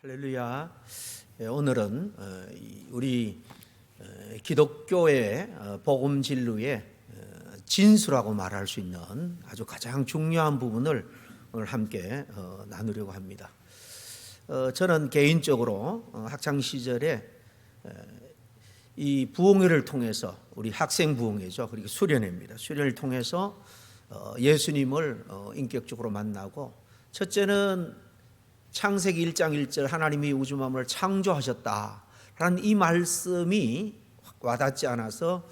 할렐루야. 오늘은 우리 기독교의 복음 진루의 진수라고 말할 수 있는 아주 가장 중요한 부분을 오늘 함께 나누려고 합니다. 저는 개인적으로 학창 시절에 이 부흥회를 통해서 우리 학생 부흥회죠. 그리고 수련회입니다. 수련을 통해서 예수님을 인격적으로 만나고, 첫째는 창세기 1장 1절 하나님이 우주 만물을 창조하셨다라는 이 말씀이 와닿지 않아서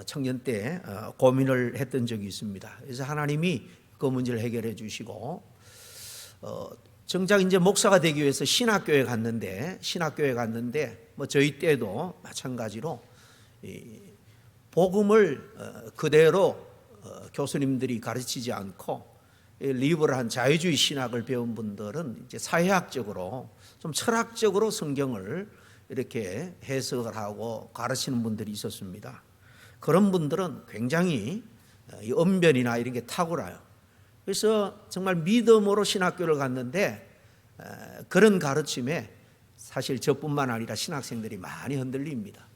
청년 때 고민을 했던 적이 있습니다. 그래서 하나님이 그 문제를 해결해 주시고, 정작 이제 목사가 되기 위해서 신학교에 갔는데 뭐 저희 때도 마찬가지로 복음을 그대로 교수님들이 가르치지 않고 리버럴한 자유주의 신학을 배운 분들은 이제 사회학적으로 좀 철학적으로 성경을 이렇게 해석을 하고 가르치는 분들이 있었습니다. 그런 분들은 굉장히 언변이나 이런 게 탁월해요. 그래서 정말 믿음으로 신학교를 갔는데 그런 가르침에 사실 저뿐만 아니라 신학생들이 많이 흔들립니다.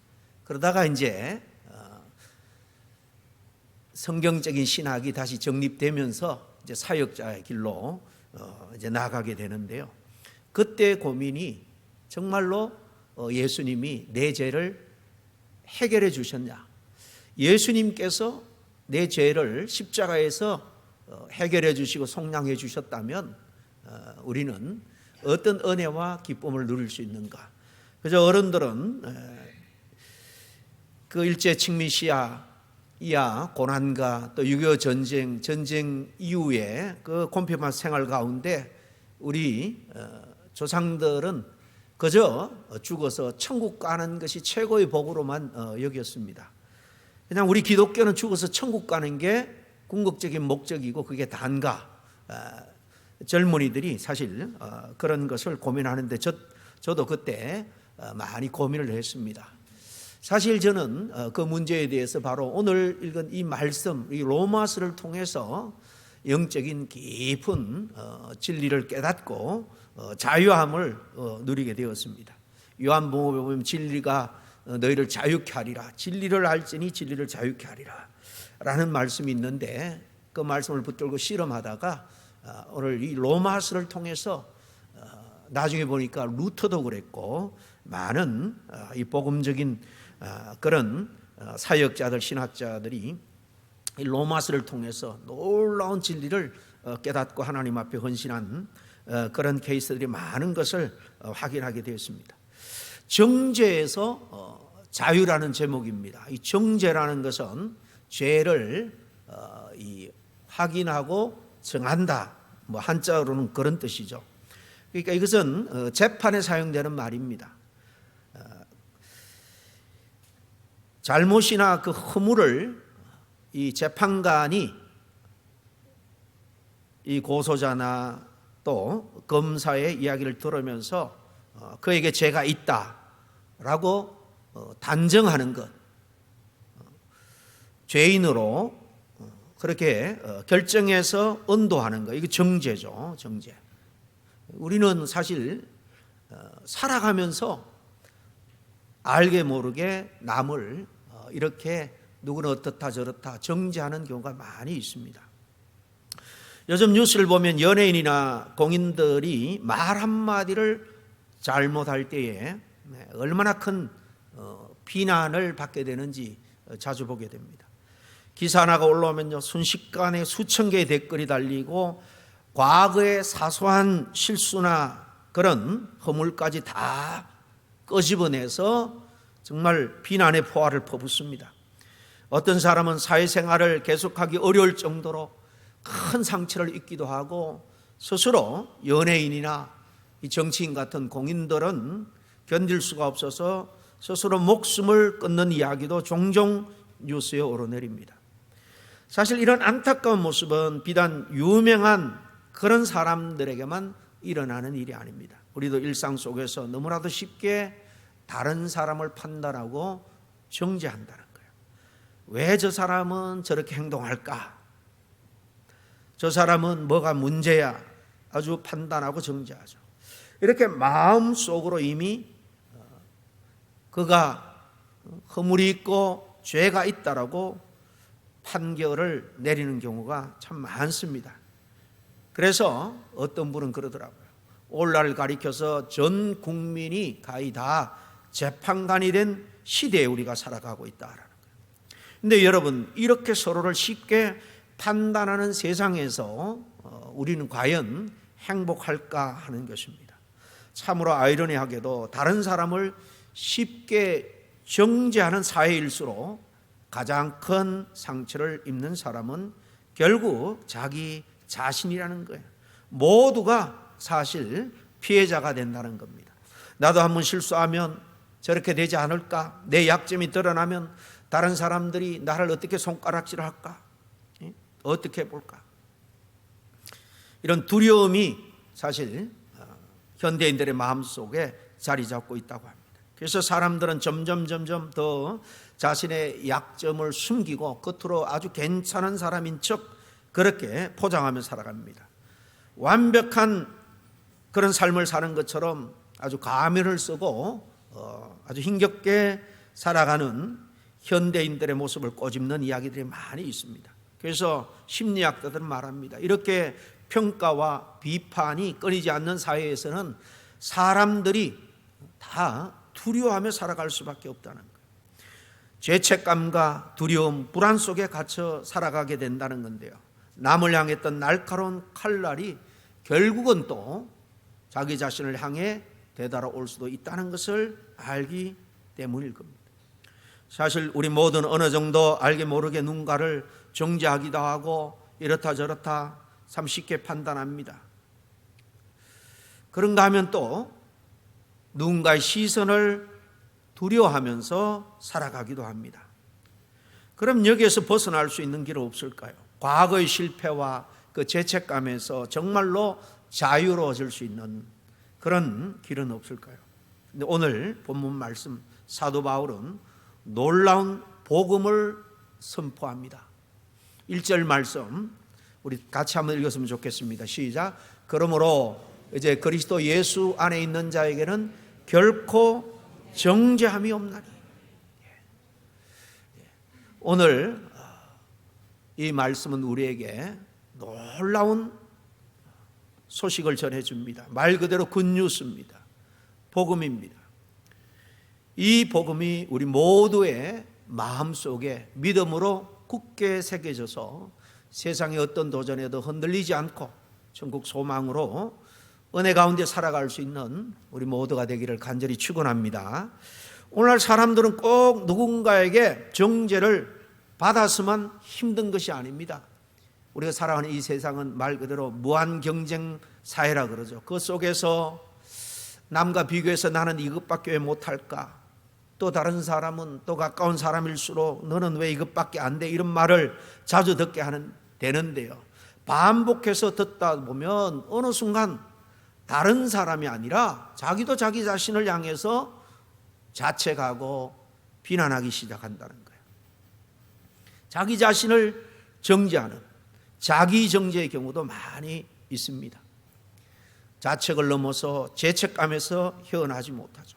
그러다가 이제 성경적인 신학이 다시 정립되면서 이제 사역자의 길로 이제 나가게 되는데요. 그때 고민이 정말로 예수님이 내 죄를 해결해 주셨냐? 예수님께서 내 죄를 십자가에서 해결해 주시고 속량해 주셨다면 우리는 어떤 은혜와 기쁨을 누릴 수 있는가? 그래서 어른들은 그 일제 식민시야 이하 고난과 또 6.25 전쟁 이후에 그 공평한 생활 가운데 우리 조상들은 그저 죽어서 천국 가는 것이 최고의 복으로만 여겼습니다. 그냥 우리 기독교는 죽어서 천국 가는 게 궁극적인 목적이고 그게 다인가? 젊은이들이 사실 그런 것을 고민하는데 저도 그때 많이 고민을 했습니다. 사실 저는 그 문제에 대해서 바로 오늘 읽은 이 말씀, 이 로마서를 통해서 영적인 깊은 진리를 깨닫고 자유함을 누리게 되었습니다. 요한복음에 보면 진리가 너희를 자유케 하리라, 진리를 알지니 진리를 자유케 하리라 라는 말씀이 있는데, 그 말씀을 붙들고 실험하다가 오늘 이 로마서를 통해서 나중에 보니까 루터도 그랬고 많은 이 복음적인 그런 사역자들, 신학자들이 이 로마서를 통해서 놀라운 진리를 깨닫고 하나님 앞에 헌신한 그런 케이스들이 많은 것을 확인하게 되었습니다. 정죄에서 자유라는 제목입니다. 이 정죄라는 것은 죄를 확인하고 정한다, 뭐 한자로는 그런 뜻이죠. 그러니까 이것은 재판에 사용되는 말입니다. 잘못이나 그 허물을 이 재판관이 이 고소자나 또 검사의 이야기를 들으면서 그에게 죄가 있다라고 단정하는 것, 죄인으로 그렇게 결정해서 언도하는 것, 이게 정죄죠. 정죄. 우리는 사실 살아가면서 알게 모르게 남을 이렇게 누구는 어떻다 저렇다 정죄하는 경우가 많이 있습니다. 요즘 뉴스를 보면 연예인이나 공인들이 말 한마디를 잘못할 때에 얼마나 큰 비난을 받게 되는지 자주 보게 됩니다. 기사 하나가 올라오면요, 순식간에 수천 개의 댓글이 달리고 과거의 사소한 실수나 그런 허물까지 다 끄집어내서 정말 비난의 포화를 퍼붓습니다. 어떤 사람은 사회생활을 계속하기 어려울 정도로 큰 상처를 입기도 하고, 스스로 연예인이나 이 정치인 같은 공인들은 견딜 수가 없어서 스스로 목숨을 끊는 이야기도 종종 뉴스에 오르내립니다. 사실 이런 안타까운 모습은 비단 유명한 그런 사람들에게만 일어나는 일이 아닙니다. 우리도 일상 속에서 너무나도 쉽게 다른 사람을 판단하고 정죄한다는 거예요. 왜 저 사람은 저렇게 행동할까? 저 사람은 뭐가 문제야? 아주 판단하고 정죄하죠. 이렇게 마음속으로 이미 그가 허물이 있고 죄가 있다라고 판결을 내리는 경우가 참 많습니다. 그래서 어떤 분은 그러더라고요. 오늘날 가리켜서 전 국민이 거의 다 재판관이 된 시대에 우리가 살아가고 있다라는 거예요. 근데 여러분, 이렇게 서로를 쉽게 판단하는 세상에서 우리는 과연 행복할까 하는 것입니다. 참으로 아이러니하게도 다른 사람을 쉽게 정죄하는 사회일수록 가장 큰 상처를 입는 사람은 결국 자기 자신이라는 거예요. 모두가 사실 피해자가 된다는 겁니다. 나도 한번 실수하면 저렇게 되지 않을까? 내 약점이 드러나면 다른 사람들이 나를 어떻게 손가락질할까? 어떻게 볼까? 이런 두려움이 사실 현대인들의 마음속에 자리 잡고 있다고 합니다. 그래서 사람들은 점점 더 자신의 약점을 숨기고 겉으로 아주 괜찮은 사람인 척 그렇게 포장하며 살아갑니다. 완벽한 그런 삶을 사는 것처럼 아주 가면을 쓰고 아주 힘겹게 살아가는 현대인들의 모습을 꼬집는 이야기들이 많이 있습니다. 그래서 심리학자들은 말합니다. 이렇게 평가와 비판이 끊이지 않는 사회에서는 사람들이 다 두려워하며 살아갈 수밖에 없다는 거예요. 죄책감과 두려움, 불안 속에 갇혀 살아가게 된다는 건데요. 남을 향했던 날카로운 칼날이 결국은 또 자기 자신을 향해 되돌아올 수도 있다는 것을 알기 때문일 겁니다. 사실 우리 모두는 어느 정도 알게 모르게 누군가를 정죄하기도 하고 이렇다 저렇다 참 쉽게 판단합니다. 그런가 하면 또 누군가의 시선을 두려워하면서 살아가기도 합니다. 그럼 여기에서 벗어날 수 있는 길은 없을까요? 과거의 실패와 그 죄책감에서 정말로 자유로워질 수 있는 그런 길은 없을까요? 근데 오늘 본문 말씀 사도 바울은 놀라운 복음을 선포합니다. 1절 말씀 우리 같이 한번 읽었으면 좋겠습니다. 시작. 그러므로 이제 그리스도 예수 안에 있는 자에게는 결코 정죄함이 없나니. 오늘 이 말씀은 우리에게 놀라운 소식을 전해줍니다. 말 그대로 굿뉴스입니다. 복음입니다. 이 복음이 우리 모두의 마음속에 믿음으로 굳게 새겨져서 세상의 어떤 도전에도 흔들리지 않고 천국 소망으로 은혜 가운데 살아갈 수 있는 우리 모두가 되기를 간절히 축원합니다. 오늘날 사람들은 꼭 누군가에게 정죄를 받았으면 힘든 것이 아닙니다. 우리가 살아가는 이 세상은 말 그대로 무한 경쟁 사회라 그러죠. 그 속에서 남과 비교해서 나는 이것밖에 왜 못할까? 또 다른 사람은 또 가까운 사람일수록 너는 왜 이것밖에 안 돼? 이런 말을 자주 듣게 되는데요. 반복해서 듣다 보면 어느 순간 다른 사람이 아니라 자기도 자기 자신을 향해서 자책하고 비난하기 시작한다는 거예요. 자기 자신을 정죄하는 자기 정죄의 경우도 많이 있습니다. 자책을 넘어서 죄책감에서 헤어나지 못하죠.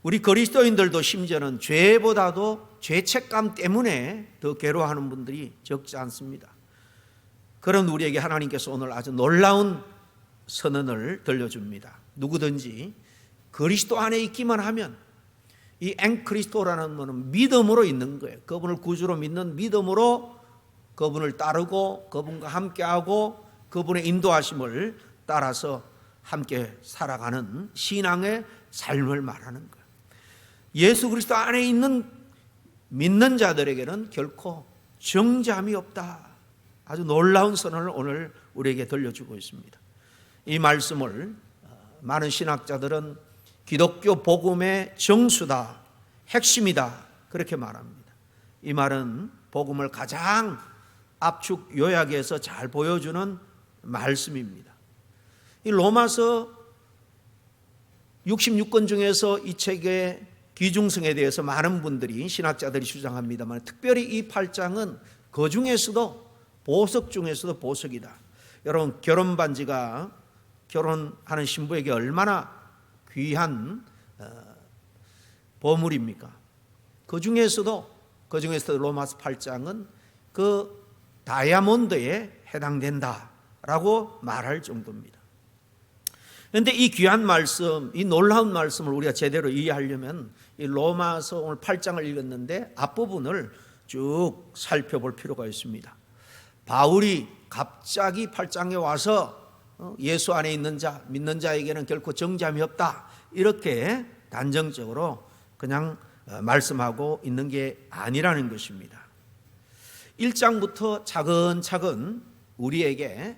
우리 그리스도인들도 심지어는 죄보다도 죄책감 때문에 더 괴로워하는 분들이 적지 않습니다. 그런 우리에게 하나님께서 오늘 아주 놀라운 선언을 들려줍니다. 누구든지 그리스도 안에 있기만 하면, 이 앵크리스토라는 것은 믿음으로 있는 거예요. 그분을 구주로 믿는 믿음으로 그분을 따르고 그분과 함께하고 그분의 인도하심을 따라서 함께 살아가는 신앙의 삶을 말하는 거예요. 예수 그리스도 안에 있는 믿는 자들에게는 결코 정죄함이 없다. 아주 놀라운 선언을 오늘 우리에게 들려주고 있습니다. 이 말씀을 많은 신학자들은 기독교 복음의 정수다, 핵심이다 그렇게 말합니다. 이 말은 복음을 가장 압축 요약해서 잘 보여주는 말씀입니다. 이 로마서 66권 중에서 이 책의 기중성에 대해서 많은 분들이 신학자들이 주장합니다만, 특별히 이 8장은 그 중에서도 보석 중에서도 보석이다. 여러분, 결혼 반지가 결혼하는 신부에게 얼마나 귀한 보물입니까? 그 중에서도 로마서 8장은 그 다이아몬드에 해당된다라고 말할 정도입니다. 그런데 이 귀한 말씀, 이 놀라운 말씀을 우리가 제대로 이해하려면 이 로마서 오늘 8장을 읽었는데 앞부분을 쭉 살펴볼 필요가 있습니다. 바울이 갑자기 8장에 와서 예수 안에 있는 자, 믿는 자에게는 결코 정죄함이 없다, 이렇게 단정적으로 그냥 말씀하고 있는 게 아니라는 것입니다. 1장부터 차근차근 우리에게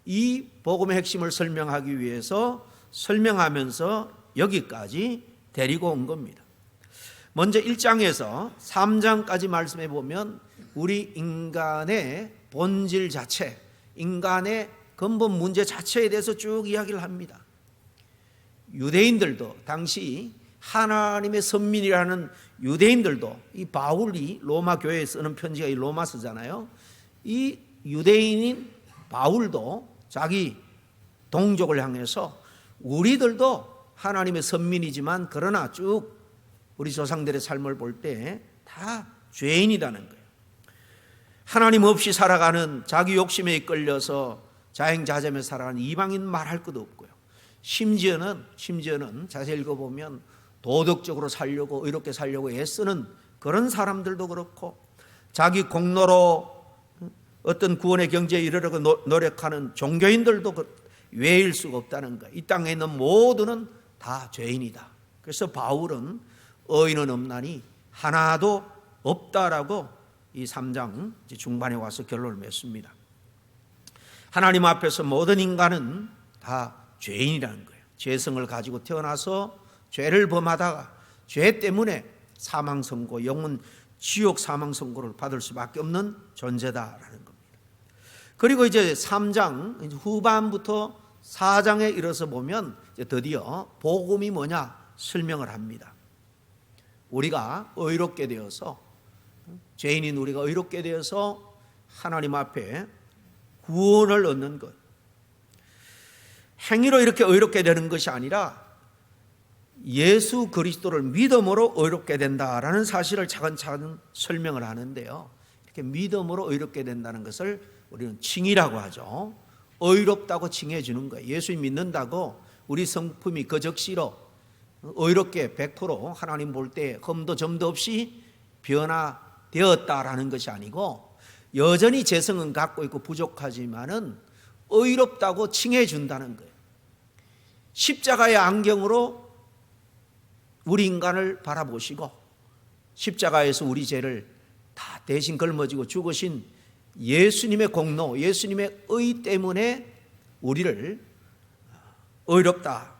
이 복음의 핵심을 설명하기 위해서 설명하면서 여기까지 데리고 온 겁니다. 먼저 1장에서 3장까지 말씀해 보면 우리 인간의 본질 자체, 인간의 근본 문제 자체에 대해서 쭉 이야기를 합니다. 유대인들도, 당시 하나님의 선민이라는 유대인들도, 이 바울이 로마 교회에 쓰는 편지가 이 로마서잖아요. 이 유대인인 바울도 자기 동족을 향해서 우리들도 하나님의 선민이지만 그러나 쭉 우리 조상들의 삶을 볼 때 다 죄인이라는 거예요. 하나님 없이 살아가는, 자기 욕심에 이끌려서 자행자재며 살아가는 이방인 말할 것도 없고요. 심지어는 자세히 읽어보면 도덕적으로 살려고, 의롭게 살려고 애쓰는 그런 사람들도 그렇고, 자기 공로로 어떤 구원의 경지에 이르려고 노력하는 종교인들도 외일 수가 없다는 거예요. 이 땅에 있는 모두는 다 죄인이다. 그래서 바울은 의인은 없나니 하나도 없다라고 이 3장 중반에 와서 결론을 맺습니다. 하나님 앞에서 모든 인간은 다 죄인이라는 거예요. 죄성을 가지고 태어나서 죄를 범하다가 죄 때문에 사망 선고, 영원 지옥 사망 선고를 받을 수밖에 없는 존재다라는 겁니다. 그리고 이제 3장 후반부터 4장에 이르러서 보면 이제 드디어 복음이 뭐냐 설명을 합니다. 우리가 의롭게 되어서, 죄인인 우리가 의롭게 되어서 하나님 앞에 구원을 얻는 것, 행위로 이렇게 의롭게 되는 것이 아니라 예수 그리스도를 믿음으로 의롭게 된다라는 사실을 차근차근 설명을 하는데요. 이렇게 믿음으로 의롭게 된다는 것을 우리는 칭의라고 하죠. 의롭다고 칭해 주는 거예요. 예수 믿는다고 우리 성품이 그 적시로 의롭게 100% 하나님 볼 때 흠도 점도 없이 변화되었다라는 것이 아니고, 여전히 재성은 갖고 있고 부족하지만은 의롭다고 칭해 준다는 거예요. 십자가의 안경으로 우리 인간을 바라보시고, 십자가에서 우리 죄를 다 대신 걸머지고 죽으신 예수님의 공로, 예수님의 의 때문에 우리를 의롭다라고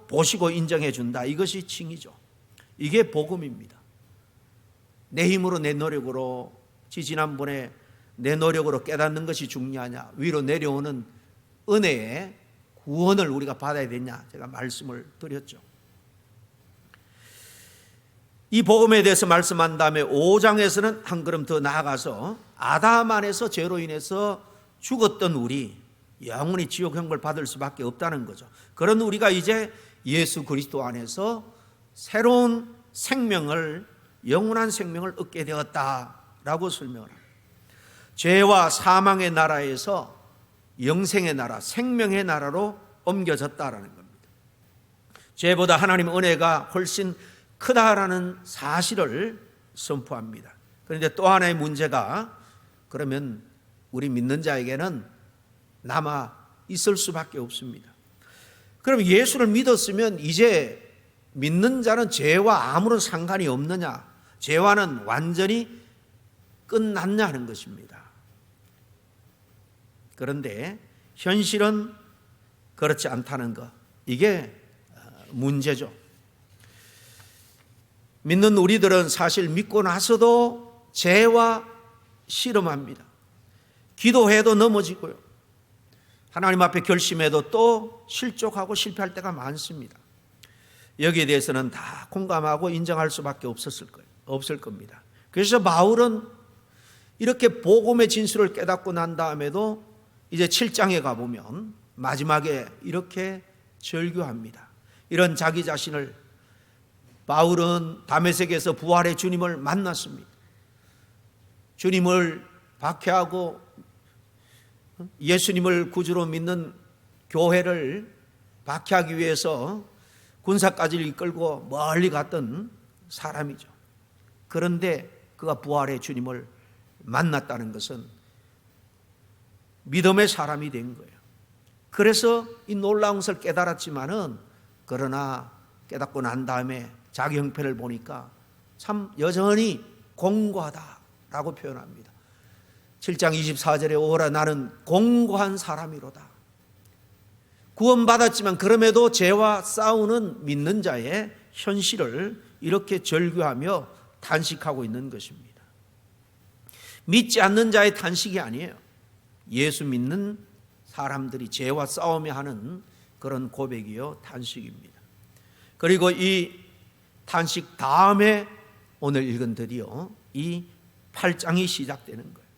보시고 인정해 준다. 이것이 칭의죠. 이게 복음입니다. 내 힘으로, 내 노력으로, 지난번에 내 노력으로 깨닫는 것이 중요하냐, 위로 내려오는 은혜의 구원을 우리가 받아야 되냐, 제가 말씀을 드렸죠. 이 복음에 대해서 말씀한 다음에 5장에서는 한 걸음 더 나아가서 아담 안에서 죄로 인해서 죽었던 우리, 영원히 지옥 형벌 받을 수밖에 없다는 거죠. 그런 우리가 이제 예수 그리스도 안에서 새로운 생명을, 영원한 생명을 얻게 되었다라고 설명을 합니다. 죄와 사망의 나라에서 영생의 나라, 생명의 나라로 옮겨졌다라는 겁니다. 죄보다 하나님의 은혜가 훨씬 크다라는 사실을 선포합니다. 그런데 또 하나의 문제가, 그러면 우리 믿는 자에게는 남아 있을 수밖에 없습니다. 그럼 예수를 믿었으면 이제 믿는 자는 죄와 아무런 상관이 없느냐, 죄와는 완전히 끝났냐는 것입니다. 그런데 현실은 그렇지 않다는 것, 이게 문제죠. 믿는 우리들은 사실 믿고 나서도 죄와 씨름합니다. 기도해도 넘어지고요, 하나님 앞에 결심해도 또 실족하고 실패할 때가 많습니다. 여기에 대해서는 다 공감하고 인정할 수밖에 없을 겁니다. 그래서 바울은 이렇게 복음의 진술을 깨닫고 난 다음에도 이제 7장에 가보면 마지막에 이렇게 절규합니다. 이런 자기 자신을 바울은 다메섹에서 부활의 주님을 만났습니다. 주님을 박해하고 예수님을 구주로 믿는 교회를 박해하기 위해서 군사까지를 이끌고 멀리 갔던 사람이죠. 그런데 그가 부활의 주님을 만났다는 것은 믿음의 사람이 된 거예요. 그래서 이 놀라운 것을 깨달았지만은 그러나 깨닫고 난 다음에 자기 형편을 보니까 참 여전히 공고하다라고 표현합니다. 7장 24절에 오라 나는 공고한 사람이로다. 구원받았지만 그럼에도 죄와 싸우는 믿는 자의 현실을 이렇게 절규하며 탄식하고 있는 것입니다. 믿지 않는 자의 탄식이 아니에요. 예수 믿는 사람들이 죄와 싸우며 하는 그런 고백이요 탄식입니다. 그리고 이 탄식 다음에 오늘 읽은 드디어 이 8장이 시작되는 거예요.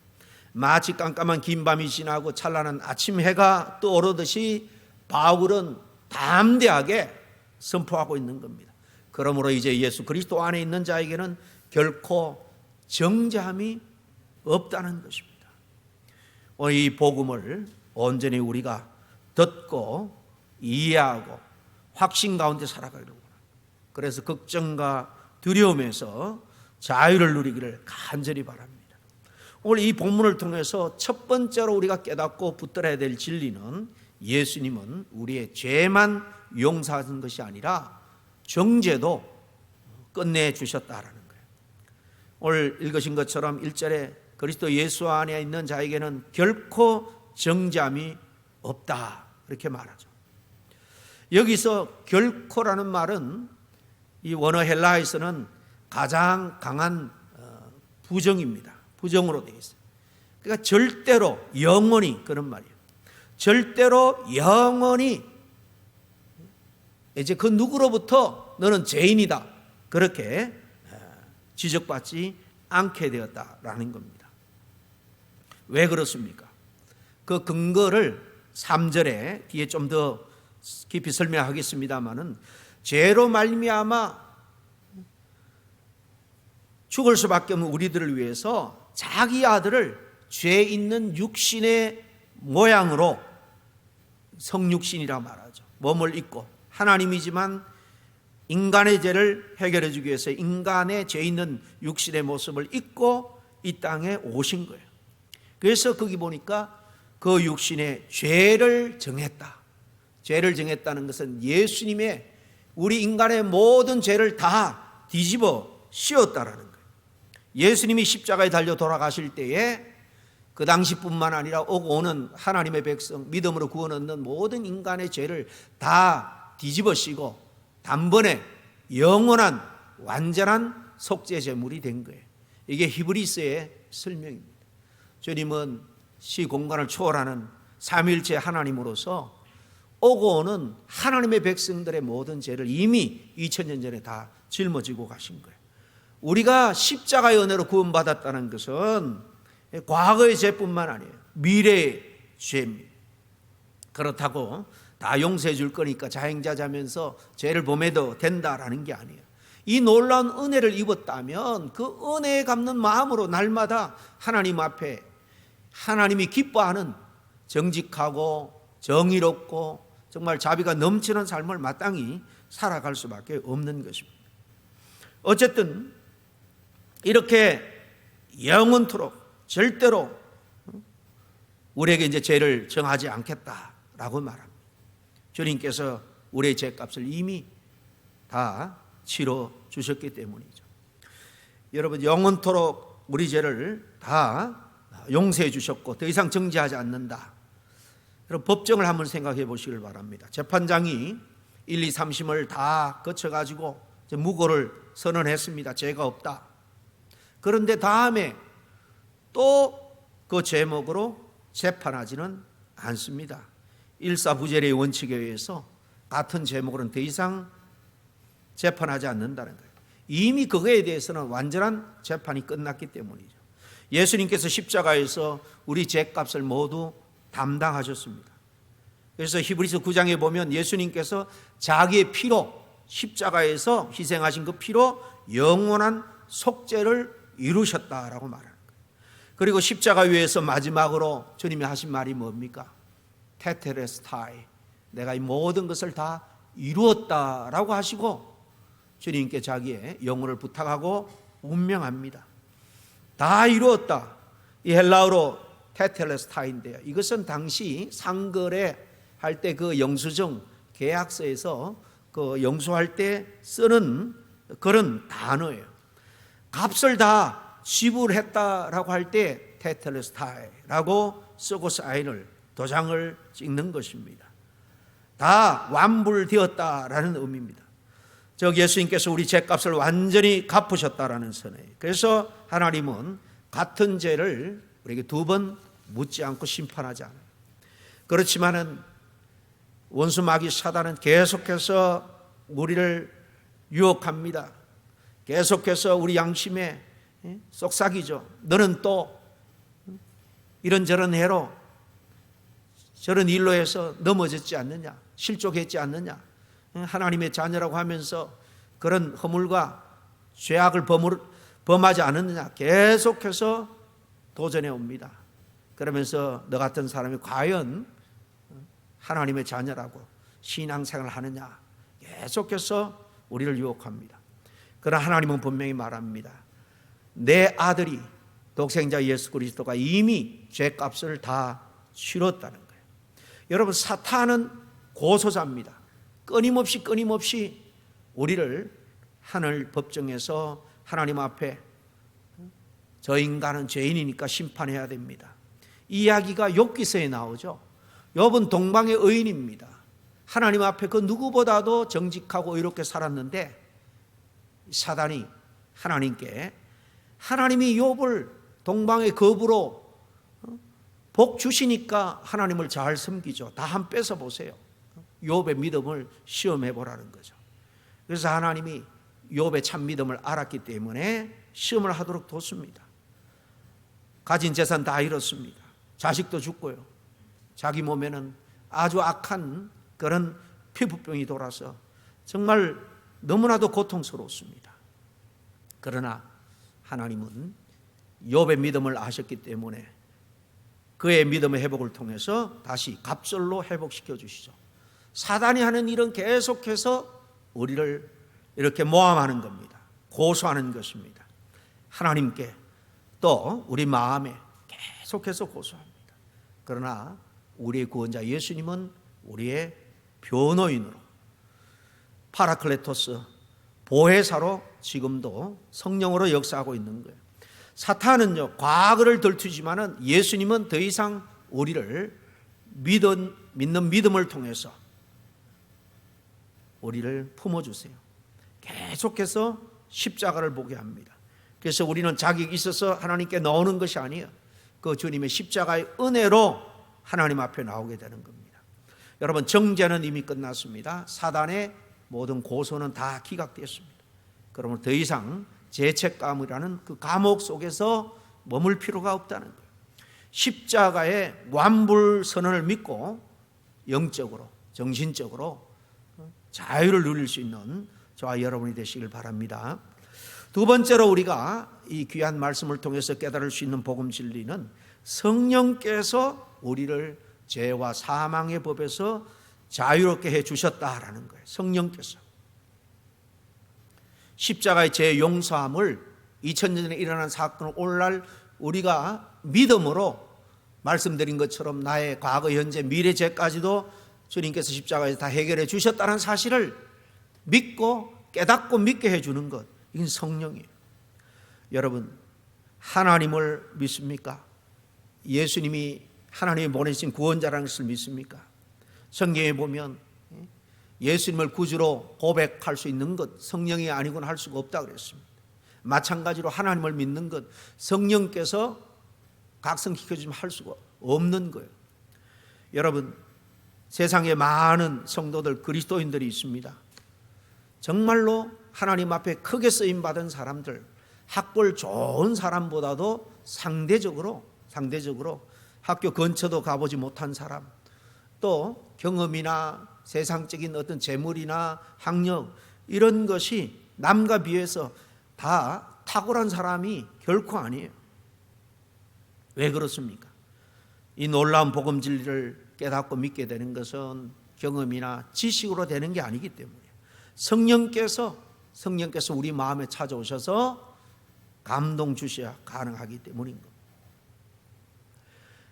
마치 깜깜한 긴 밤이 지나고 찬란한 아침 해가 떠오르듯이 바울은 담대하게 선포하고 있는 겁니다. 그러므로 이제 예수 그리스도 안에 있는 자에게는 결코 정죄함이 없다는 것입니다. 오늘 이 복음을 온전히 우리가 듣고 이해하고 확신 가운데 살아가려고 합니다. 그래서 걱정과 두려움에서 자유를 누리기를 간절히 바랍니다. 오늘 이 본문을 통해서 첫 번째로 우리가 깨닫고 붙들어야 될 진리는 예수님은 우리의 죄만 용서하는 것이 아니라 정죄도 끝내주셨다라는 거예요. 오늘 읽으신 것처럼 1절에 그리스도 예수 안에 있는 자에게는 결코 정죄함이 없다 이렇게 말하죠. 여기서 결코라는 말은 이 원어 헬라에서는 가장 강한 부정입니다. 부정으로 되어 있어요. 그러니까 절대로 영원히 그런 말이에요. 절대로 영원히 이제 그 누구로부터 너는 죄인이다 그렇게 지적받지 않게 되었다라는 겁니다. 왜 그렇습니까? 그 근거를 3절에 뒤에 좀 더 깊이 설명하겠습니다마는 죄로 말미암아 죽을 수밖에 없는 우리들을 위해서 자기 아들을 죄 있는 육신의 모양으로 성육신이라 말하죠. 몸을 입고 하나님이지만 인간의 죄를 해결해 주기 위해서 인간의 죄 있는 육신의 모습을 입고 이 땅에 오신 거예요. 그래서 거기 보니까 그 육신의 죄를 정했다. 죄를 정했다는 것은 예수님의 우리 인간의 모든 죄를 다 뒤집어 씌웠다라는 거예요. 예수님이 십자가에 달려 돌아가실 때에 그 당시뿐만 아니라 오고 오는 하나님의 백성, 믿음으로 구원 얻는 모든 인간의 죄를 다 뒤집어 씌고 단번에 영원한 완전한 속죄 제물이 된 거예요. 이게 히브리서의 설명입니다. 주님은 시공간을 초월하는 삼위일체 하나님으로서 오고 오는 하나님의 백성들의 모든 죄를 이미 2000년 전에 다 짊어지고 가신 거예요. 우리가 십자가의 은혜로 구원받았다는 것은 과거의 죄뿐만 아니에요. 미래의 죄입니다. 그렇다고 다 용서해 줄 거니까 자행자자면서 죄를 범해도 된다라는 게 아니에요. 이 놀라운 은혜를 입었다면 그 은혜에 갚는 마음으로 날마다 하나님 앞에 하나님이 기뻐하는 정직하고 정의롭고 정말 자비가 넘치는 삶을 마땅히 살아갈 수밖에 없는 것입니다. 어쨌든 이렇게 영원토록 절대로 우리에게 이제 죄를 정하지 않겠다라고 말합니다. 주님께서 우리의 죄값을 이미 다 치러 주셨기 때문이죠. 여러분 영원토록 우리 죄를 다 용서해 주셨고 더 이상 정죄하지 않는다. 여러분 법정을 한번 생각해 보시길 바랍니다. 재판장이 1, 2, 3심을 다 거쳐가지고 무고를 선언했습니다. 죄가 없다. 그런데 다음에 또 그 제목으로 재판하지는 않습니다. 일사부재의 원칙에 의해서 같은 제목으로는 더 이상 재판하지 않는다는 거예요. 이미 그거에 대해서는 완전한 재판이 끝났기 때문이죠. 예수님께서 십자가에서 우리 죄값을 모두 담당하셨습니다. 그래서 히브리서 9장에 보면 예수님께서 자기의 피로, 십자가에서 희생하신 그 피로 영원한 속죄를 이루셨다라고 말하는 거예요. 그리고 십자가 위에서 마지막으로 주님이 하신 말이 뭡니까? 테텔레스타이, 내가 이 모든 것을 다 이루었다라고 하시고 주님께 자기의 영혼을 부탁하고 운명합니다. 다 이루었다. 이 헬라어로 테텔레스타인데요, 이것은 당시 상거래 할 때 그 영수증 계약서에서 그 영수할 때 쓰는 그런 단어예요. 값을 다 지불했다라고 할 때 테텔레스타이라고 쓰고 사인을, 도장을 찍는 것입니다. 다 완불되었다라는 의미입니다. 즉 예수님께서 우리 죄값을 완전히 갚으셨다라는 선언이에요. 그래서 하나님은 같은 죄를 우리에게 두 번 묻지 않고 심판하지 않아요. 그렇지만은 원수 마귀 사단은 계속해서 우리를 유혹합니다. 계속해서 우리 양심에 속삭이죠. 너는 또 이런저런 해로 저런 일로 해서 넘어졌지 않느냐, 실족했지 않느냐, 하나님의 자녀라고 하면서 그런 허물과 죄악을 범하지 않았느냐, 계속해서 도전해 옵니다. 그러면서 너 같은 사람이 과연 하나님의 자녀라고 신앙생활을 하느냐, 계속해서 우리를 유혹합니다. 그러나 하나님은 분명히 말합니다. 내 아들이 독생자 예수 그리스도가 이미 죄값을 다 치렀다는 거예요. 여러분, 사탄은 고소자입니다. 끊임없이 우리를 하늘 법정에서 하나님 앞에 저 인간은 죄인이니까 심판해야 됩니다. 이 이야기가 욥기서에 나오죠. 욥은 동방의 의인입니다. 하나님 앞에 그 누구보다도 정직하고 의롭게 살았는데 사단이 하나님께, 하나님이 욥을 동방의 겁으로 복 주시니까 하나님을 잘 섬기죠. 다 한 뺏어 보세요. 욥의 믿음을 시험해 보라는 거죠. 그래서 하나님이 욥의 참 믿음을 알았기 때문에 시험을 하도록 뒀습니다. 가진 재산 다 잃었습니다. 자식도 죽고요. 자기 몸에는 아주 악한 그런 피부병이 돌아서 정말 너무나도 고통스러웠습니다. 그러나 하나님은 욥의 믿음을 아셨기 때문에 그의 믿음의 회복을 통해서 다시 갑절로 회복시켜 주시죠. 사단이 하는 일은 계속해서 우리를 이렇게 모함하는 겁니다. 고소하는 것입니다. 하나님께 또 우리 마음에 계속해서 고소합니다. 그러나 우리의 구원자 예수님은 우리의 변호인으로, 파라클레토스, 보혜사로 지금도 성령으로 역사하고 있는 거예요. 사탄은요, 과거를 들투지만은 예수님은 더 이상 우리를 믿는 믿음을 통해서 우리를 품어주세요. 계속해서 십자가를 보게 합니다. 그래서 우리는 자격이 있어서 하나님께 나오는 것이 아니에요. 그 주님의 십자가의 은혜로 하나님 앞에 나오게 되는 겁니다. 여러분, 정죄는 이미 끝났습니다. 사단의 모든 고소는 다 기각되었습니다. 그러면 더 이상 죄책감이라는 그 감옥 속에서 머물 필요가 없다는 거예요. 십자가의 완불 선언을 믿고 영적으로, 정신적으로 자유를 누릴 수 있는 저와 여러분이 되시길 바랍니다. 두 번째로 우리가 이 귀한 말씀을 통해서 깨달을 수 있는 복음 진리는 성령께서 우리를 죄와 사망의 법에서 자유롭게 해 주셨다라는 거예요. 성령께서 십자가의 죄 용서함을 2000년 전에 일어난 사건을 오늘날 우리가 믿음으로 말씀드린 것처럼 나의 과거, 현재, 미래 죄까지도 주님께서 십자가에서 다 해결해 주셨다는 사실을 믿고 깨닫고 믿게 해주는 것, 이건 성령이에요. 여러분, 하나님을 믿습니까? 예수님이 하나님이 보내신 구원자라는 것을 믿습니까? 성경에 보면 예수님을 구주로 고백할 수 있는 것, 성령이 아니고는 할 수가 없다고 그랬습니다. 마찬가지로 하나님을 믿는 것, 성령께서 각성시켜주면 할 수가 없는 거예요. 여러분, 세상에 많은 성도들, 그리스도인들이 있습니다. 정말로 하나님 앞에 크게 쓰임받은 사람들, 학벌 좋은 사람보다도 상대적으로 학교 근처도 가보지 못한 사람, 또 경험이나 세상적인 어떤 재물이나 학력 이런 것이 남과 비해서 다 탁월한 사람이 결코 아니에요. 왜 그렇습니까? 이 놀라운 복음 진리를 깨닫고 믿게 되는 것은 경험이나 지식으로 되는 게 아니기 때문이에요. 성령께서 우리 마음에 찾아오셔서 감동 주셔야 가능하기 때문인 겁니다.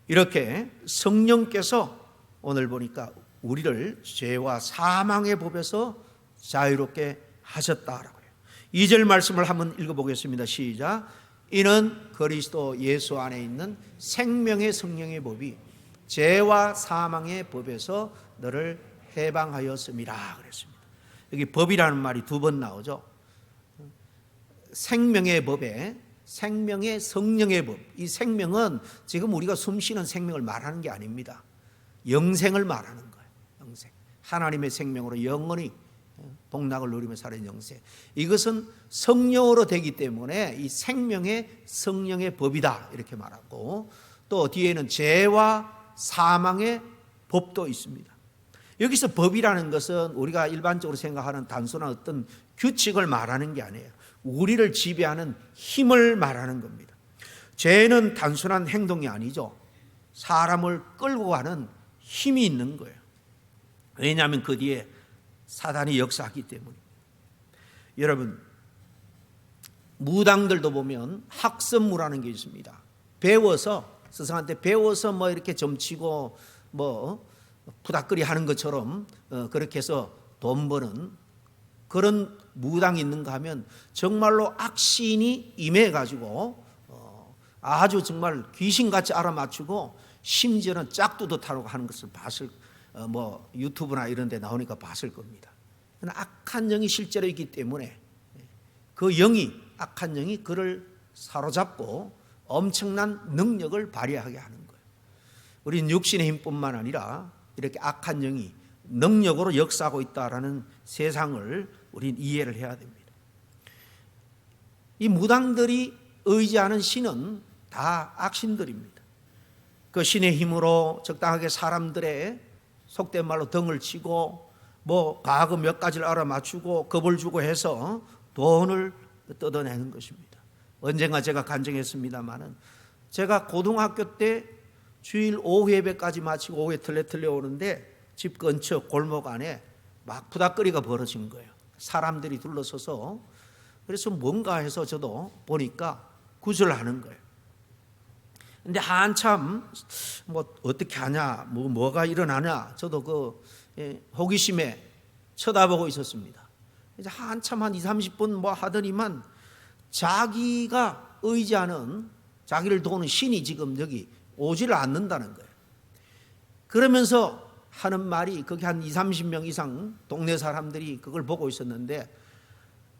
이렇게 성령께서 오늘 보니까 우리를 죄와 사망의 법에서 자유롭게 하셨다라고요. 2절 말씀을 한번 읽어보겠습니다. 시작. 이는 그리스도 예수 안에 있는 생명의 성령의 법이 죄와 사망의 법에서 너를 해방하였음이라 그랬습니다. 여기 법이라는 말이 두 번 나오죠. 생명의 법에 생명의 성령의 법. 이 생명은 지금 우리가 숨쉬는 생명을 말하는 게 아닙니다. 영생을 말하는 거예요. 영생. 하나님의 생명으로 영원히 복락을 누리며 사는 영생. 이것은 성령으로 되기 때문에 이 생명의 성령의 법이다 이렇게 말하고, 또 뒤에는 죄와 사망의 법도 있습니다. 여기서 법이라는 것은 우리가 일반적으로 생각하는 단순한 어떤 규칙을 말하는 게 아니에요. 우리를 지배하는 힘을 말하는 겁니다. 죄는 단순한 행동이 아니죠. 사람을 끌고 가는 힘이 있는 거예요. 왜냐하면 그 뒤에 사단이 역사하기 때문입니다. 여러분, 무당들도 보면 학습무라는 게 있습니다. 배워서, 스승한테 배워서 뭐 이렇게 점치고 뭐 부닥거리 하는 것처럼 그렇게 해서 돈 버는 그런 무당이 있는가 하면 정말로 악신이 임해가지고 아주 정말 귀신같이 알아맞추고 심지어는 짝두도 타고 하는 것을 봤을, 뭐 유튜브나 이런 데 나오니까 봤을 겁니다. 악한 영이 실제로 있기 때문에 그 영이, 악한 영이 그를 사로잡고 엄청난 능력을 발휘하게 하는 거예요. 우리는 육신의 힘뿐만 아니라 이렇게 악한 영이 능력으로 역사하고 있다라는 세상을 우리는 이해를 해야 됩니다. 이 무당들이 의지하는 신은 다 악신들입니다. 그 신의 힘으로 적당하게 사람들의 속된 말로 덩을 치고 뭐 과거 몇 가지를 알아맞추고 겁을 주고 해서 돈을 뜯어내는 것입니다. 언젠가 제가 간증했습니다마는 제가 고등학교 때 주일 오후 예배까지 마치고 오후에 틀레틀레 오는데 집 근처 골목 안에 막 부닥거리가 벌어진 거예요. 사람들이 둘러서서. 그래서 뭔가 해서 저도 보니까 구절하는 거예요. 근데 한참 뭐 어떻게 하냐, 뭐가 일어나냐, 저도 그 호기심에 쳐다보고 있었습니다. 이제 한참 한 20-30분 뭐 하더니만 자기가 의지하는, 자기를 도우는 신이 지금 여기 오지를 않는다는 거예요. 그러면서 하는 말이, 거기 한 20-30명 이상 동네 사람들이 그걸 보고 있었는데,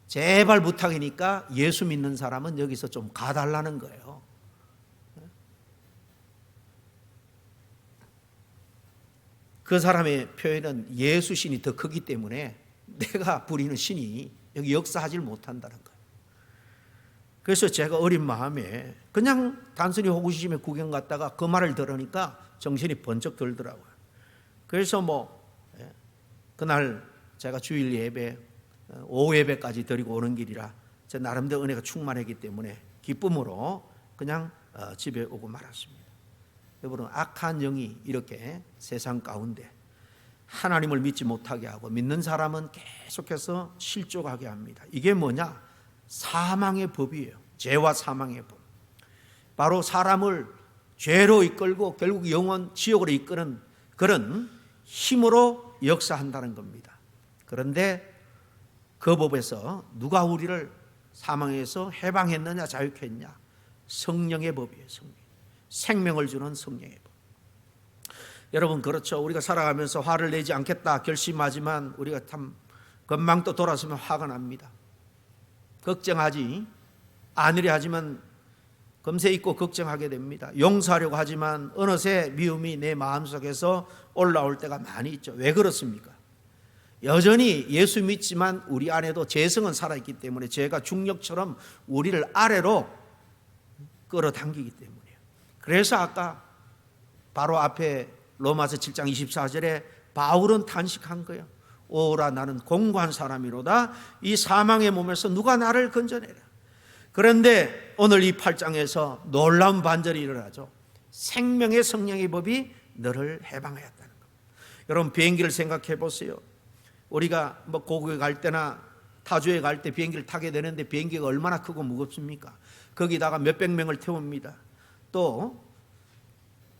제발 부탁이니까 예수 믿는 사람은 여기서 좀 가달라는 거예요. 그 사람의 표현은 예수 신이 더 크기 때문에 내가 부리는 신이 여기 역사하지 못한다는 거예요. 그래서 제가 어린 마음에 그냥 단순히 호기심에 구경 갔다가 그 말을 들으니까 정신이 번쩍 들더라고요. 그래서 그날 제가 주일 예배, 오후 예배까지 드리고 오는 길이라 제 나름대로 은혜가 충만했기 때문에 기쁨으로 그냥 집에 오고 말았습니다. 여러분, 악한 영이 이렇게 세상 가운데 하나님을 믿지 못하게 하고 믿는 사람은 계속해서 실족하게 합니다. 이게 뭐냐? 사망의 법이에요. 죄와 사망의 법. 바로 사람을 죄로 이끌고 결국 영원 지옥으로 이끄는 그런 힘으로 역사한다는 겁니다. 그런데 그 법에서 누가 우리를 사망에서 해방했느냐, 자유케 했냐? 성령의 법이에요. 성령. 생명을 주는 성령의 법. 여러분, 그렇죠. 우리가 살아가면서 화를 내지 않겠다 결심하지만 우리가 참 금방 또 돌아서면 화가 납니다. 걱정하지 않으려 하지만 금세 잊고 걱정하게 됩니다. 용서하려고 하지만 어느새 미움이 내 마음속에서 올라올 때가 많이 있죠. 왜 그렇습니까? 여전히 예수 믿지만 우리 안에도 죄성은 살아있기 때문에 죄가 중력처럼 우리를 아래로 끌어당기기 때문이에요. 그래서 아까 바로 앞에 로마서 7장 24절에 바울은 탄식한 거예요. 오라 나는 공고한 사람이로다. 이 사망의 몸에서 누가 나를 건져내라. 그런데 오늘 이 8장에서 놀라운 반전이 일어나죠. 생명의 성령의 법이 너를 해방하였다는 겁니다. 여러분 비행기를 생각해 보세요. 우리가 뭐 고국에 갈 때나 타주에 갈 때 비행기를 타게 되는데 비행기가 얼마나 크고 무겁습니까? 거기다가 몇백 명을 태웁니다. 또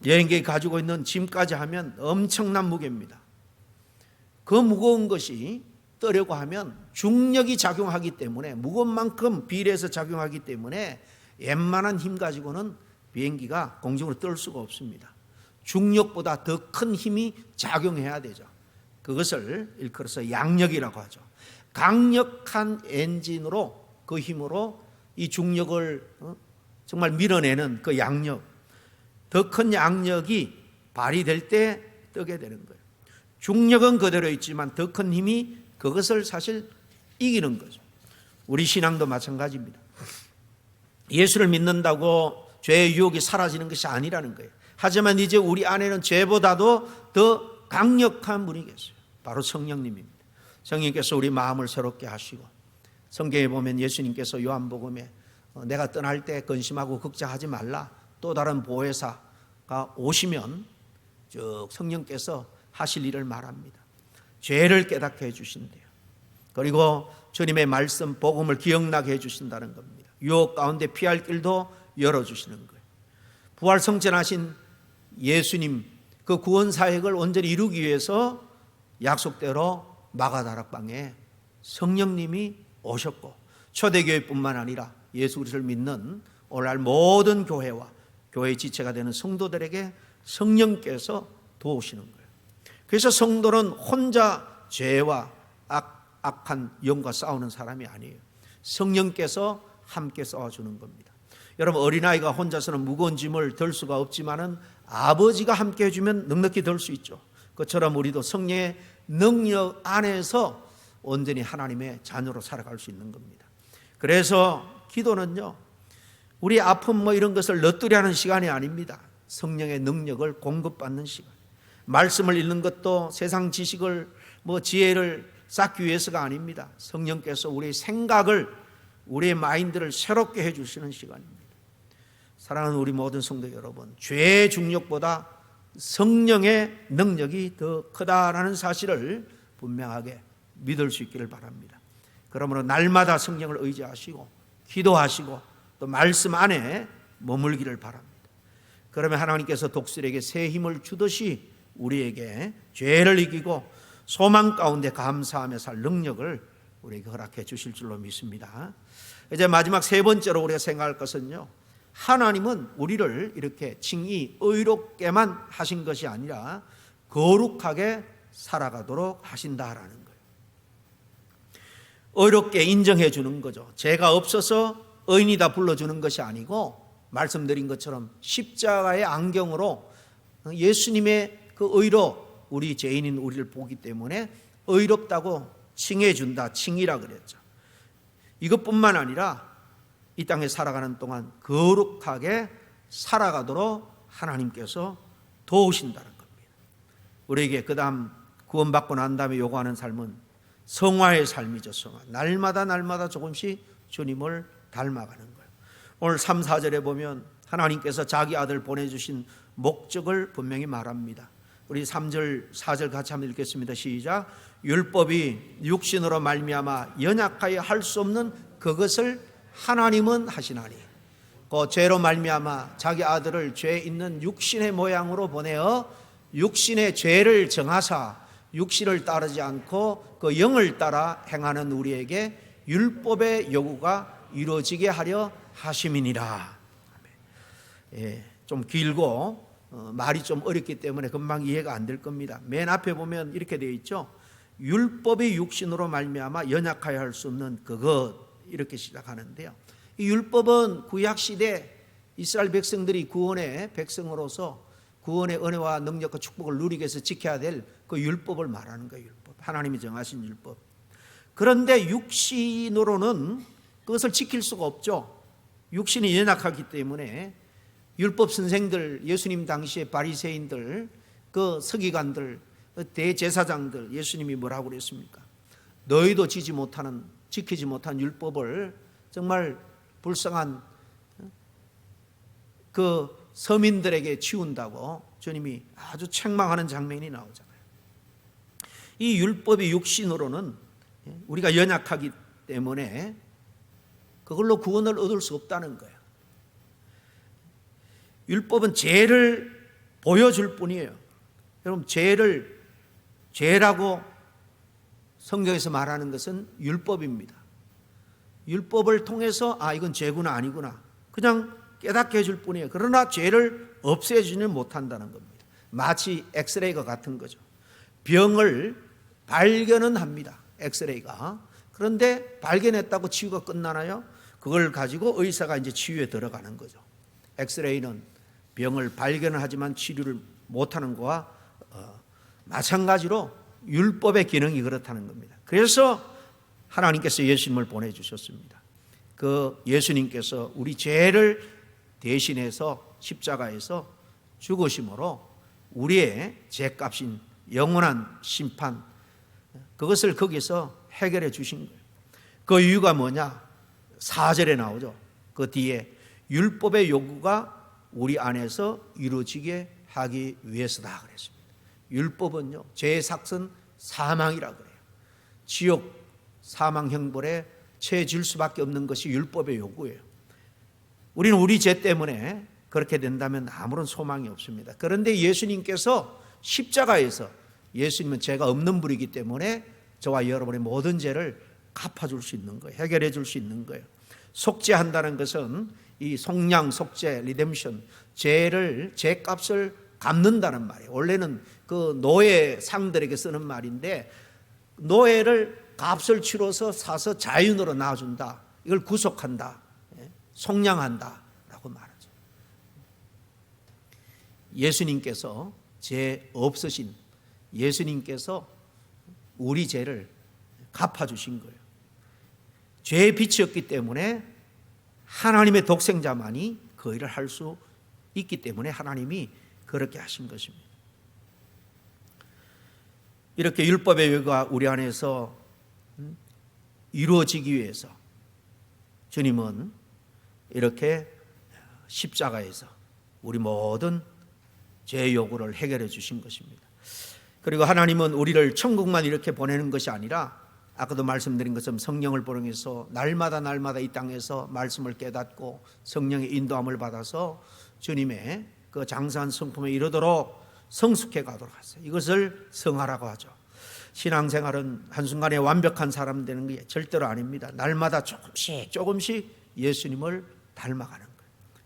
여행객이 가지고 있는 짐까지 하면 엄청난 무게입니다. 그 무거운 것이 떠려고 하면 중력이 작용하기 때문에 무거운 만큼 비례해서 작용하기 때문에 웬만한 힘 가지고는 비행기가 공중으로 뜰 수가 없습니다. 중력보다 더 큰 힘이 작용해야 되죠. 그것을 일컬어서 양력이라고 하죠. 강력한 엔진으로 그 힘으로 이 중력을 정말 밀어내는 그 양력, 더 큰 양력이 발휘될 때 뜨게 되는 거예요. 중력은 그대로 있지만 더 큰 힘이 그것을 사실 이기는 거죠. 우리 신앙도 마찬가지입니다. 예수를 믿는다고 죄의 유혹이 사라지는 것이 아니라는 거예요. 하지만 이제 우리 안에는 죄보다도 더 강력한 분이 계세요. 바로 성령님입니다. 성령님께서 우리 마음을 새롭게 하시고, 성경에 보면 예수님께서 요한복음에 내가 떠날 때 근심하고 걱정하지 말라, 또 다른 보혜사가 오시면 즉 성령께서 하실 일을 말합니다. 죄를 깨닫게 해주신대요. 그리고 주님의 말씀 복음을 기억나게 해주신다는 겁니다. 유혹 가운데 피할 길도 열어주시는 거예요. 부활 성천하신 예수님 그 구원 사역을 온전히 이루기 위해서 약속대로 마가다락방에 성령님이 오셨고, 초대교회뿐만 아니라 예수 그리스도를 믿는 오늘날 모든 교회와 교회의 지체가 되는 성도들에게 성령께서 도우시는 거예요. 그래서 성도는 혼자 죄와 악한 영과 싸우는 사람이 아니에요. 성령께서 함께 싸워주는 겁니다. 여러분 어린아이가 혼자서는 무거운 짐을 들 수가 없지만은 아버지가 함께 해주면 넉넉히 들 수 있죠. 그처럼 우리도 성령의 능력 안에서 온전히 하나님의 자녀로 살아갈 수 있는 겁니다. 그래서 기도는요, 우리 아픔 이런 것을 넛두려는 시간이 아닙니다. 성령의 능력을 공급받는 시간. 말씀을 읽는 것도 세상 지식을 지혜를 쌓기 위해서가 아닙니다. 성령께서 우리의 생각을, 우리의 마인드를 새롭게 해주시는 시간입니다. 사랑하는 우리 모든 성도 여러분, 죄의 중력보다 성령의 능력이 더 크다라는 사실을 분명하게 믿을 수 있기를 바랍니다. 그러므로 날마다 성령을 의지하시고 기도하시고 또 말씀 안에 머물기를 바랍니다. 그러면 하나님께서 독수리에게 새 힘을 주듯이 우리에게 죄를 이기고 소망 가운데 감사하며 살 능력을 우리에게 허락해 주실 줄로 믿습니다. 이제 마지막 세 번째로 우리가 생각할 것은요, 하나님은 우리를 이렇게 칭히 의롭게만 하신 것이 아니라 거룩하게 살아가도록 하신다라는 거예요. 의롭게 인정해 주는 거죠. 죄가 없어서 의인이다 불러주는 것이 아니고, 말씀드린 것처럼 십자가의 안경으로 예수님의 그 의로 우리 죄인인 우리를 보기 때문에 의롭다고 칭해 준다, 칭이라 그랬죠. 이것뿐만 아니라 이 땅에 살아가는 동안 거룩하게 살아가도록 하나님께서 도우신다는 겁니다. 우리에게 그 다음 구원받고 난 다음에 요구하는 삶은 성화의 삶이죠. 성화. 날마다 조금씩 주님을 닮아가는 거예요. 오늘 3, 4절에 보면 하나님께서 자기 아들 보내주신 목적을 분명히 말합니다. 우리 3절, 4절 같이 한번 읽겠습니다. 시작. 율법이 육신으로 말미암아 연약하여 할 수 없는 그것을 하나님은 하시나니, 그 죄로 말미암아 자기 아들을 죄 있는 육신의 모양으로 보내어 육신의 죄를 정하사 육신을 따르지 않고 그 영을 따라 행하는 우리에게 율법의 요구가 이루어지게 하려 하심이니라. 좀 길고 말이 좀 어렵기 때문에 금방 이해가 안 될 겁니다. 맨 앞에 보면 이렇게 되어 있죠. 율법이 육신으로 말미암아 연약하여 할 수 없는 그것, 이렇게 시작하는데요. 이 율법은 구약시대 이스라엘 백성들이 구원의 백성으로서 구원의 은혜와 능력과 축복을 누리기 위해서 지켜야 될 그 율법을 말하는 거예요. 율법. 하나님이 정하신 율법. 그런데 육신으로는 그것을 지킬 수가 없죠. 육신이 연약하기 때문에 율법 선생들, 예수님 당시의 바리새인들, 그 서기관들, 대제사장들, 예수님이 뭐라고 그랬습니까? 너희도 지키지 못한 율법을 정말 불쌍한 그 서민들에게 치운다고 주님이 아주 책망하는 장면이 나오잖아요. 이 율법의 육신으로는 우리가 연약하기 때문에 그걸로 구원을 얻을 수 없다는 거예요. 율법은 죄를 보여줄 뿐이에요. 여러분, 죄라고 성경에서 말하는 것은 율법입니다. 율법을 통해서 이건 죄구나 아니구나 그냥 깨닫게 해줄 뿐이에요. 그러나 죄를 없애주지는 못한다는 겁니다. 마치 엑스레이가 같은 거죠. 병을 발견은 합니다. 엑스레이가. 그런데 발견했다고 치유가 끝나나요? 그걸 가지고 의사가 이제 치유에 들어가는 거죠. 엑스레이는 병을 발견을 하지만 치료를 못하는 거와 마찬가지로 율법의 기능이 그렇다는 겁니다. 그래서 하나님께서 예수님을 보내주셨습니다. 그 예수님께서 우리 죄를 대신해서 십자가에서 죽으심으로 우리의 죄값인 영원한 심판, 그것을 거기서 해결해 주신 거예요. 그 이유가 뭐냐? 4절에 나오죠. 그 뒤에 율법의 요구가 우리 안에서 이루어지게 하기 위해서다 그랬습니다. 율법은요, 죄의 삭은 사망이라 그래요. 지옥 사망 형벌에 처해질 수밖에 없는 것이 율법의 요구예요. 우리는 우리 죄 때문에 그렇게 된다면 아무런 소망이 없습니다. 그런데 예수님께서 십자가에서, 예수님은 죄가 없는 분이기 때문에 저와 여러분의 모든 죄를 갚아줄 수 있는 거예요. 해결해 줄 수 있는 거예요. 속죄한다는 것은 이 속량, 속죄, 리뎀션, 죄값을 갚는다는 말이에요. 원래는 그 노예 상들에게 쓰는 말인데, 노예를 값을 치러서 사서 자유인으로 낳아준다. 이걸 구속한다, 속량한다 라고 말하죠. 예수님께서 죄 없으신 예수님께서 우리 죄를 갚아주신 거예요. 죄의 빛이었기 때문에 하나님의 독생자만이 그 일을 할 수 있기 때문에 하나님이 그렇게 하신 것입니다. 이렇게 율법의 요구가 우리 안에서 이루어지기 위해서 주님은 이렇게 십자가에서 우리 모든 죄의 요구를 해결해 주신 것입니다. 그리고 하나님은 우리를 천국만 이렇게 보내는 것이 아니라 아까도 말씀드린 것처럼 성령을 보내서 날마다 이 땅에서 말씀을 깨닫고 성령의 인도함을 받아서 주님의 그 장사한 성품에 이르도록 성숙해 가도록 하세요. 이것을 성화라고 하죠. 신앙생활은 한순간에 완벽한 사람 되는 게 절대로 아닙니다. 날마다 조금씩 예수님을 닮아가는 거예요.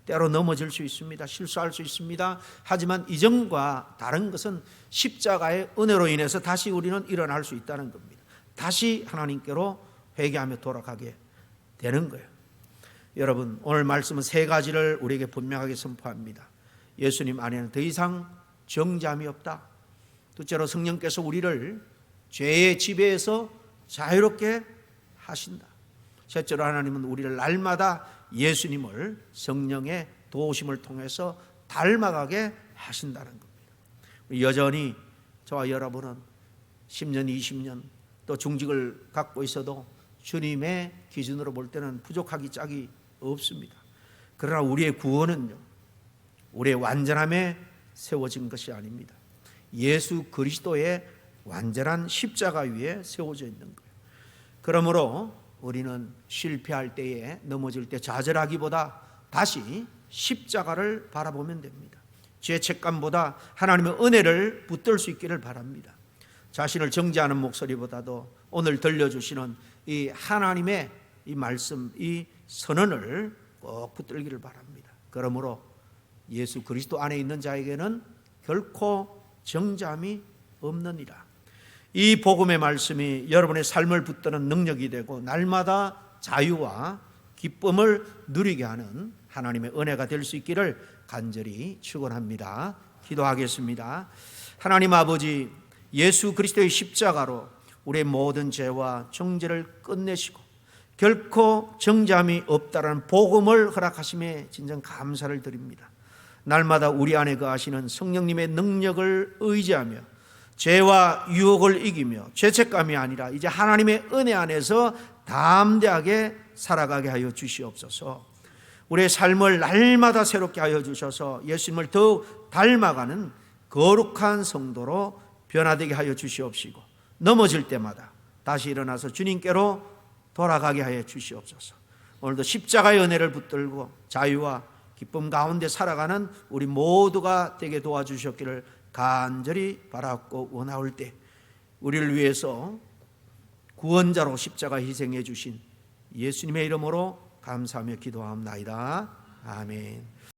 때로 넘어질 수 있습니다. 실수할 수 있습니다. 하지만 이전과 다른 것은 십자가의 은혜로 인해서 다시 우리는 일어날 수 있다는 겁니다. 다시 하나님께로 회개하며 돌아가게 되는 거예요. 여러분, 오늘 말씀은 세 가지를 우리에게 분명하게 선포합니다. 예수님 안에는 더 이상 정죄함이 없다. 둘째로 성령께서 우리를 죄의 지배에서 자유롭게 하신다. 셋째로 하나님은 우리를 날마다 예수님을 성령의 도우심을 통해서 닮아가게 하신다는 겁니다. 여전히 저와 여러분은 10년, 20년 또 중직을 갖고 있어도 주님의 기준으로 볼 때는 부족하기 짝이 없습니다. 그러나 우리의 구원은요, 우리의 완전함에 세워진 것이 아닙니다. 예수 그리스도의 완전한 십자가 위에 세워져 있는 거예요. 그러므로 우리는 실패할 때에, 넘어질 때 좌절하기보다 다시 십자가를 바라보면 됩니다. 죄책감보다 하나님의 은혜를 붙들 수 있기를 바랍니다. 자신을 정죄하는 목소리보다도 오늘 들려주시는 이 하나님의 이 말씀, 이 선언을 꼭 붙들기를 바랍니다. 그러므로 예수 그리스도 안에 있는 자에게는 결코 정죄함이 없느니라. 이 복음의 말씀이 여러분의 삶을 붙드는 능력이 되고 날마다 자유와 기쁨을 누리게 하는 하나님의 은혜가 될 수 있기를 간절히 축원합니다. 기도하겠습니다. 하나님 아버지, 예수 그리스도의 십자가로 우리의 모든 죄와 정죄를 끝내시고 결코 정죄함이 없다라는 복음을 허락하심에 진정 감사를 드립니다. 날마다 우리 안에 거하시는 성령님의 능력을 의지하며 죄와 유혹을 이기며 죄책감이 아니라 이제 하나님의 은혜 안에서 담대하게 살아가게 하여 주시옵소서. 우리의 삶을 날마다 새롭게 하여 주셔서 예수님을 더욱 닮아가는 거룩한 성도로 변화되게 하여 주시옵시고, 넘어질 때마다 다시 일어나서 주님께로 돌아가게 하여 주시옵소서. 오늘도 십자가의 은혜를 붙들고 자유와 기쁨 가운데 살아가는 우리 모두가 되게 도와주셨기를 간절히 바라고 원하올 때, 우리를 위해서 구원자로 십자가 희생해 주신 예수님의 이름으로 감사하며 기도하옵나이다. 아멘.